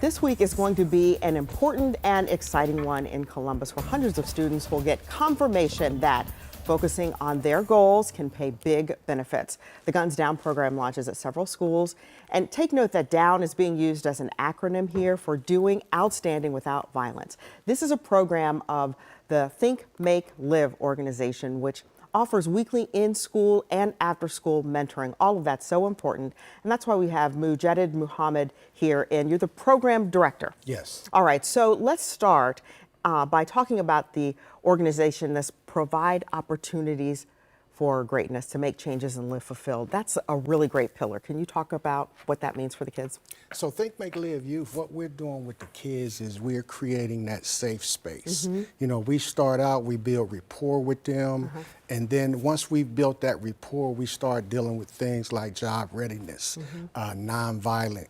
This week is going to be an important and exciting one in Columbus, where hundreds of students will get confirmation that focusing on their goals can pay big benefits. The Guns D.O.W.N program launches at several schools. And take note that D.O.W.N is being used as an acronym here for Doing Outstanding Without Violence. This is a program of the Think, Make, Live organization, which offers weekly in-school and after-school mentoring. All of that's so important, and that's why we have Mujaddid Muhammad here, and you're the program director. Yes. All right, so let's start by talking about the organization that's provide opportunities for greatness, to make changes and live fulfilled. That's a really great pillar. Can you talk about what that means for the kids? So Think, Make, Live Youth, what we're doing with the kids is we're creating that safe space. You know, we start out, we build rapport with them, and then once we've built that rapport, we start dealing with things like job readiness, nonviolent,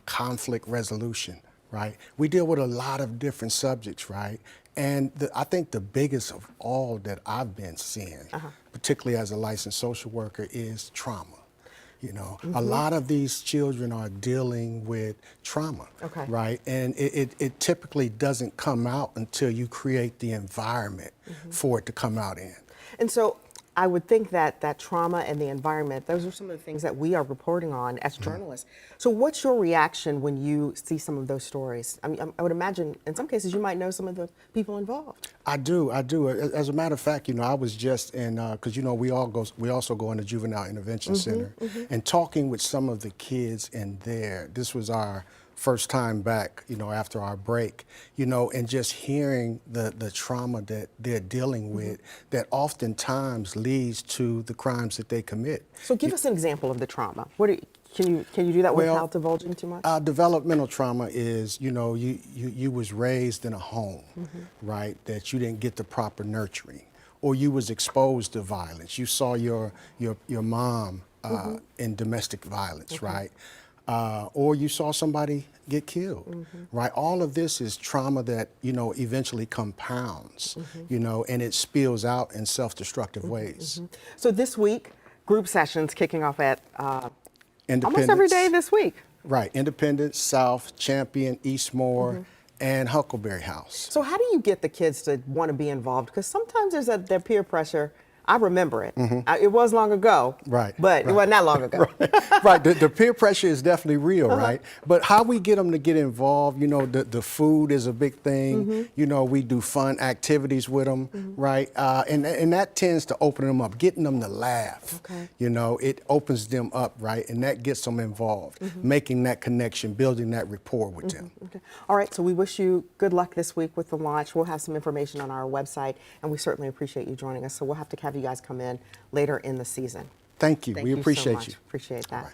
conflict resolution, right? We deal with a lot of different subjects, right? And I think the biggest of all that I've been seeing, particularly as a licensed social worker, is trauma. You know, a lot of these children are dealing with trauma, right? And it typically doesn't come out until you create the environment for it to come out in. And so I would think that that trauma and the environment, those are some of the things that we are reporting on as journalists. So what's your reaction when you see some of those stories? I mean, I would imagine in some cases you might know some of the people involved. I do. As a matter of fact, you know, I was just in, because, you know, we also go in the Juvenile Intervention Center, and talking with some of the kids in there. This was our first time back, you know, after our break, you know, and just hearing the trauma that they're dealing with that oftentimes leads to the crimes that they commit. So give us an example of the trauma. Can you do that without divulging too much? Developmental trauma is, you know, you was raised in a home, right, that you didn't get the proper nurturing, or you was exposed to violence. You saw your mom in domestic violence, right? Or you saw somebody get killed, right? All of this is trauma that, you know, eventually compounds, you know, and it spills out in self-destructive ways. So this week, group sessions kicking off at almost Independence, every day this week. Right, Independence, South, Champion, Eastmore, and Huckleberry House. So how do you get the kids to want to be involved? Because sometimes there's that peer pressure. I remember it. It was long ago, but it wasn't that long ago. Right, the peer pressure is definitely real, right? But how we get them to get involved, you know, the food is a big thing. You know, we do fun activities with them, right? And that tends to open them up, getting them to laugh. You know, it opens them up, right? And that gets them involved, making that connection, building that rapport with them. All right, so we wish you good luck this week with the launch. We'll have some information on our website, and we certainly appreciate you joining us. So we'll have to have you guys come in later in the season. Thank you. We appreciate so much. you. Appreciate that. All right.